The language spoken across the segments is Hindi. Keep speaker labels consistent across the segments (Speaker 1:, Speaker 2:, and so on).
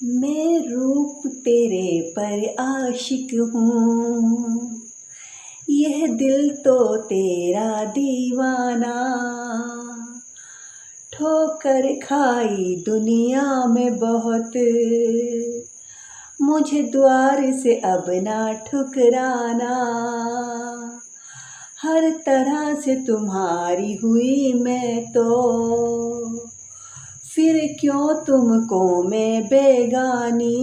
Speaker 1: मैं रूप तेरे पर आशिक हूँ, यह दिल तो तेरा दीवाना। ठोकर खाई दुनिया में बहुत, मुझे द्वार से अब ना ठुकराना। हर तरह से तुम्हारी हुई मैं तो, फिर क्यों तुमको मैं बेगानी।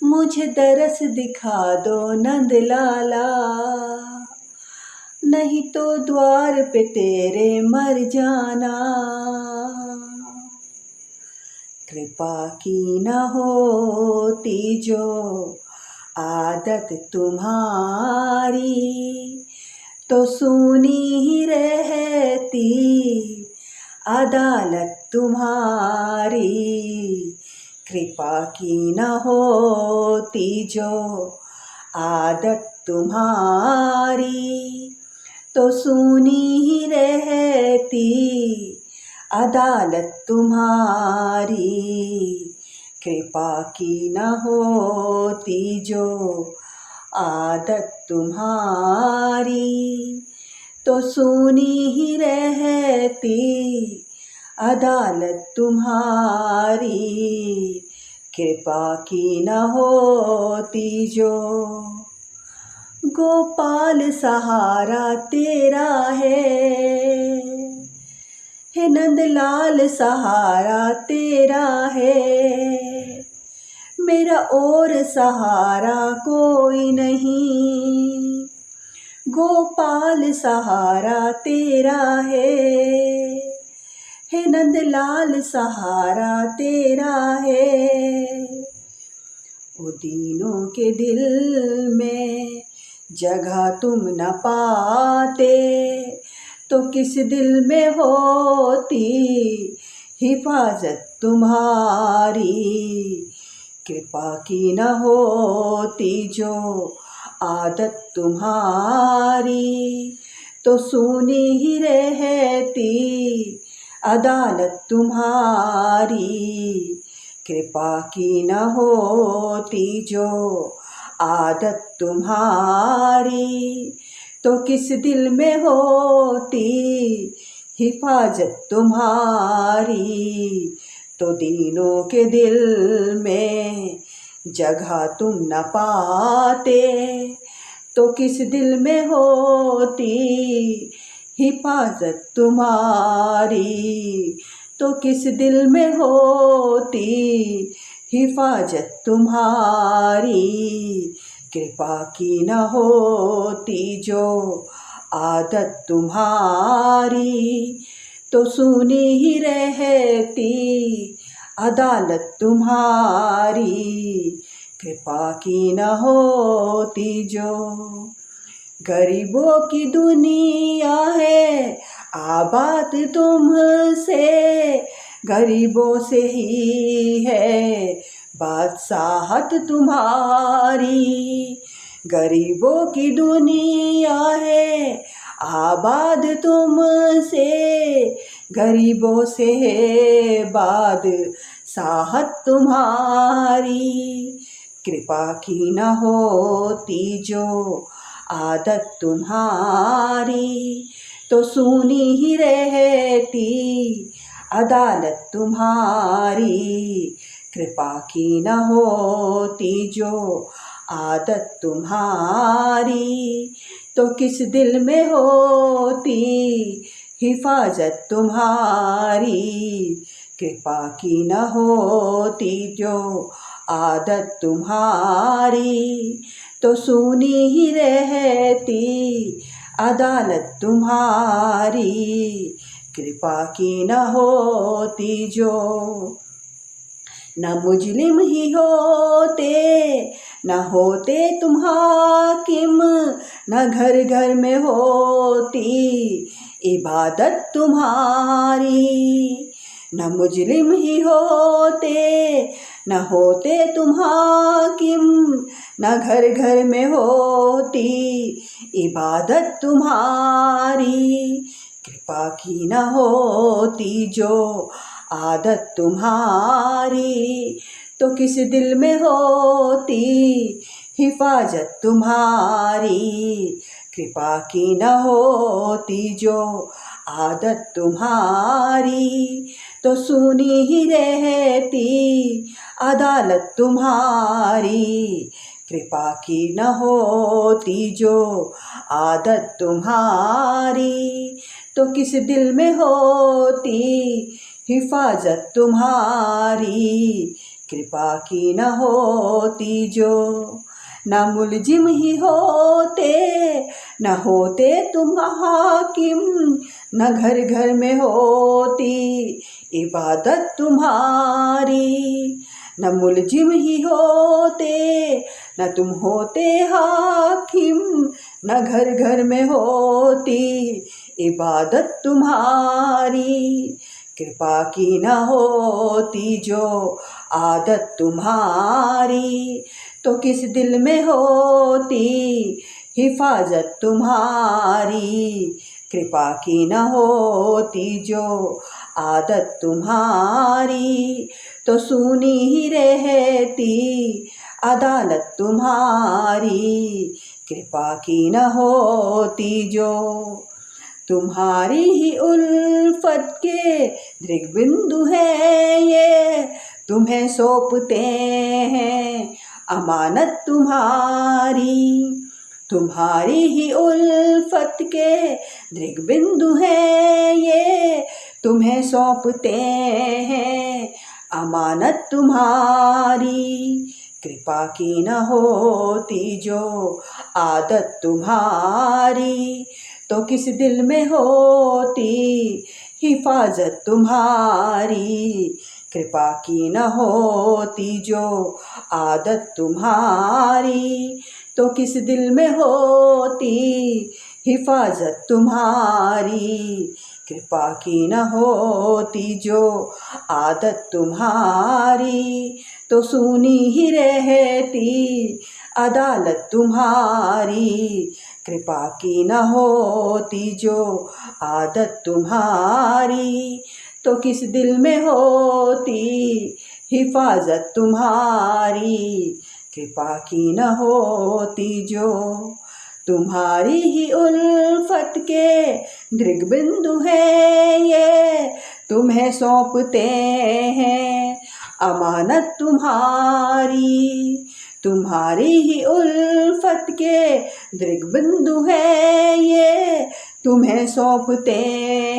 Speaker 1: मुझे दरस दिखा दो नंद लाला, नहीं तो द्वार पे तेरे मर जाना। कृपा की न होती जो आदत तुम्हारी, तो सुनी ही रहती अदालत तुम्हारी। कृपा की न होती जो आदत तुम्हारी, तो सुनी ही रहती अदालत तुम्हारी। कृपा की न होती जो आदत तुम्हारी, तो सुनी ही रहती अदालत तुम्हारी। कृपा की न होती जो। गोपाल सहारा तेरा है नंदलाल सहारा तेरा है। मेरा और सहारा कोई नहीं, गोपाल सहारा तेरा है नंदलाल सहारा तेरा है। वो दीनों के दिल में जगह तुम न पाते, तो किस दिल में होती हिफाजत तुम्हारी। कृपा की न होती जो आदत तुम्हारी, तो सुनी ही रहती अदालत तुम्हारी। कृपा की न होती जो आदत तुम्हारी, तो किस दिल में होती हिफाजत तुम्हारी। तो दीनों के दिल में जगह तुम न पाते, तो किस दिल में होती हिफाजत तुम्हारी। तो किस दिल में होती हिफाजत तुम्हारी। कृपा की न होती जो आदत तुम्हारी, तो सुनी ही रहती अदालत तुम्हारी। कृपा की न होती जो। गरीबों की दुनिया है आबाद तुमसे, गरीबों से ही है बादशाहत तुम्हारी। गरीबों की दुनिया है आबाद तुमसे, गरीबों से है बादशाहत तुम्हारी। कृपा की न होती जो आदत तुम्हारी, तो सुनी ही रहती अदालत तुम्हारी। कृपा की न होती जो आदत तुम्हारी, तो किस दिल में होती हिफाजत तुम्हारी। कृपा की न होती जो आदत तुम्हारी, तो सुनी ही रहती अदालत तुम्हारी। कृपा की न होती जो। न मुजरिम ही होते, न होते तुम हाकिम, न घर घर में होती इबादत तुम्हारी। न मुजरिम ही होते, न होते तुम हाकिम, न घर घर में होती इबादत तुम्हारी। कृपा की न होती जो आदत तुम्हारी, तो किस दिल में होती हिफाजत तुम्हारी। कृपा की न होती जो आदत तुम्हारी, तो सुनी ही रहती अदालत तुम्हारी। कृपा की न होती जो आदत तुम्हारी, तो किस दिल में होती हिफाजत तुम्हारी। कृपा की न होती जो, न मुलजिम ही होते, न होते तुम हाकिम, न घर घर में होती इबादत तुम्हारी। न मुलजिम ही होते, न तुम होते हाकिम, न घर घर में होती इबादत तुम्हारी। कृपा की न होती जो आदत तुम्हारी, तो किस दिल में होती हिफाजत तुम्हारी। कृपा की न होती जो आदत तुम्हारी, तो सुनी ही रहती अदालत तुम्हारी। कृपा की न होती जो, तुम्हारी ही उल्फत के दृग्बिंदु है ये, तुम्हें सौंपते हैं अमानत तुम्हारी। तुम्हारी ही उल्फत के दृग्बिंदु है ये, तुम्हें सौंपते हैं अमानत तुम्हारी। कृपा की न होती जो आदत तुम्हारी, तो किस दिल में होती हिफाजत तुम्हारी। कृपा की न होती जो आदत तुम्हारी, तो किस दिल में होती हिफाजत तुम्हारी। कृपा की न होती जो आदत तुम्हारी, तो सुनी ही रहती अदालत तुम्हारी। कृपा की न होती जो आदत तुम्हारी, तो किस दिल में होती हिफाजत तुम्हारी। कृपा की न होती जो, तुम्हारी ही उल्फत के दृग्बिंदु है ये, तुम्हें सौंपते हैं अमानत तुम्हारी। तुम्हारी ही उल्फत के दृग्बिंदु है ये, तुम्हें सौंपते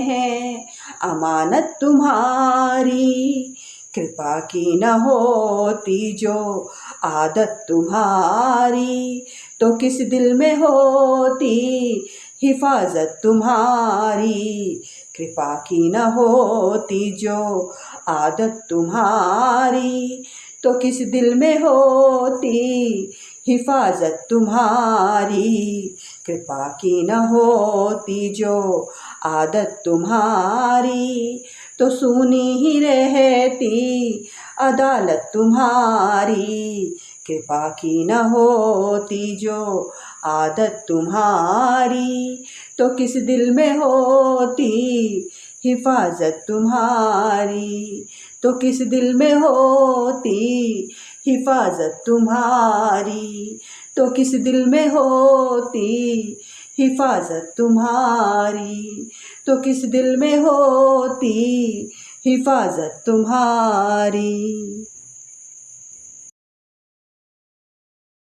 Speaker 1: हैं अमानत तुम्हारी। कृपा की न होती जो आदत तुम्हारी, तो किस दिल में होती हिफाजत तुम्हारी। कृपा की न होती जो आदत तुम्हारी, तो किस दिल में होती हिफाजत तुम्हारी। कृपा की न होती जो आदत तुम्हारी, तो सुनी ही रहती अदालत तुम्हारी। कृपा की न होती जो आदत तुम्हारी, तो किस दिल में होती हिफाजत तुम्हारी। तो किस दिल में होती हिफाजत तुम्हारी, तो किस दिल में होती हिफाजत तुम्हारी, तो किस दिल में होती हिफाजत तुम्हारी।